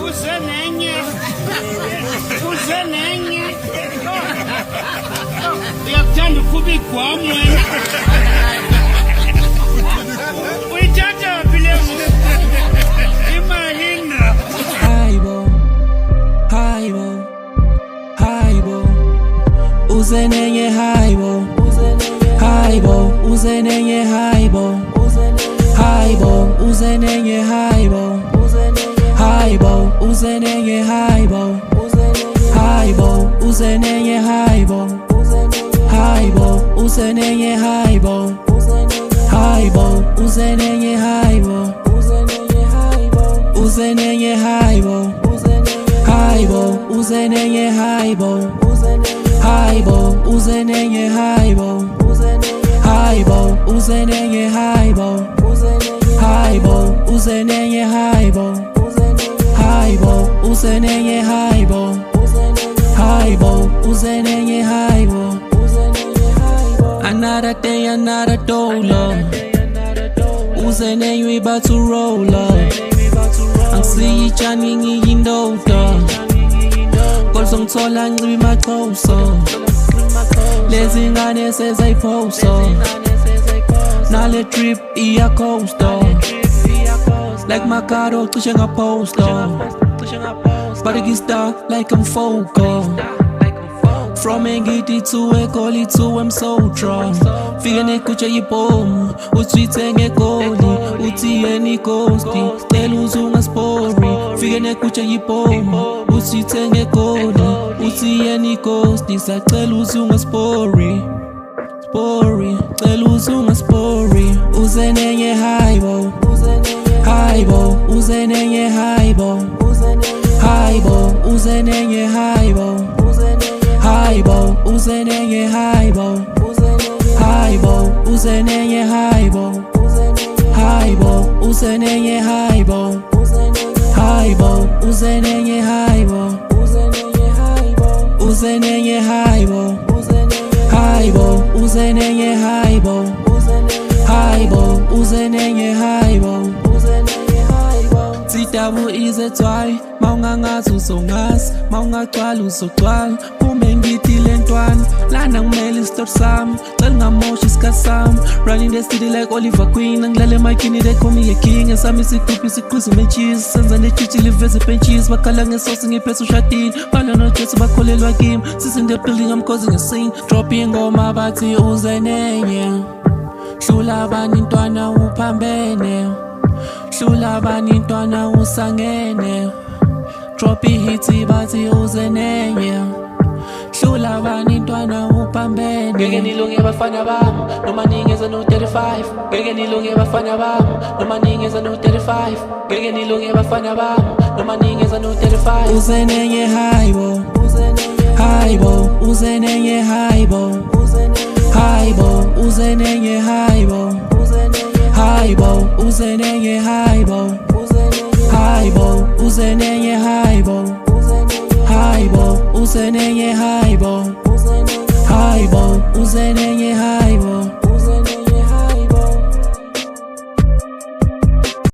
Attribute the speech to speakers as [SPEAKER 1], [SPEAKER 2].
[SPEAKER 1] Uzenenye uyakuthanda ukubigwa mwena uyithatha phi le imali na
[SPEAKER 2] Haibo Uzenenye haibo Uzenenye haibo Uzenenye haibo Uzenenye haibo Uzenenye haibo Uzenenye haibo Uzenenye haibo Uzenenye haibo Uzenenye haibo Uzenenye haibo Uzenenye haibo Uzenenye haibo Uzenenye haibo Uzenenye haibo Another day, another dollar. Uzenenye about to roll up. Angisiyi tshani ngiyindoda Kodwa ngithola ngibe maqoso Lezi ngane sezayiphosa Nale trip iyacoaster Like Macado cishe ngaposter But it gets dark like I'm Foco From Engidi to Egoli to Msotra Fika nekutsha yibhomu Uthwithe ngegoli Uthi yeni ghosti Cela uzungaspori Fika nekutsha yibhomu Uthwithe ngegoli Uthi yeni ghosti Sacela uzungaspori Cela uzungaspori Uzenenye haibo Uzenenye haibo Uzenenye haibo Uzenenye haibo Uzenenye haibo Uzenenye haibo Uzenenye haibo Uzenenye haibo Uzenenye haibo Uzenenye haibo Sitabu izetwayi Mawungangazi uzongazi Mawungagcwala uzogcwala Kume ngithi lentwana Lana ngimele isitop sami Cela ngamoshi isikhathi sami Running the city like Oliver Queen Angilale emakini they call me a king Esami isigubhi siqhiza umentshisi Senza netshitshi liveze pentshisi Bakhala ngesosi ngiphethe ushadini Bala nojesu bakholelwa kimi Sis in the building I'm causing a scene Drop ingoma bathi uzenenye Hlula bani ntwana uphambene Hlula bani ntwana usangene Drop ihiti bathi uzenenye Hlula bani ntwana uphambene Ngeke nilunge bafana bami Noma ningeza no 35 Ngeke nilunge bafana bami Noma ningeza no 35 Ngeke nilunge bafana bami Noma ningeza no 35 Uzenenye haibo Uzenenye haibo Uzenenye haibo Uzenenye haibo Uzenenye haibo Uzenenye haibo Uzenenye haibo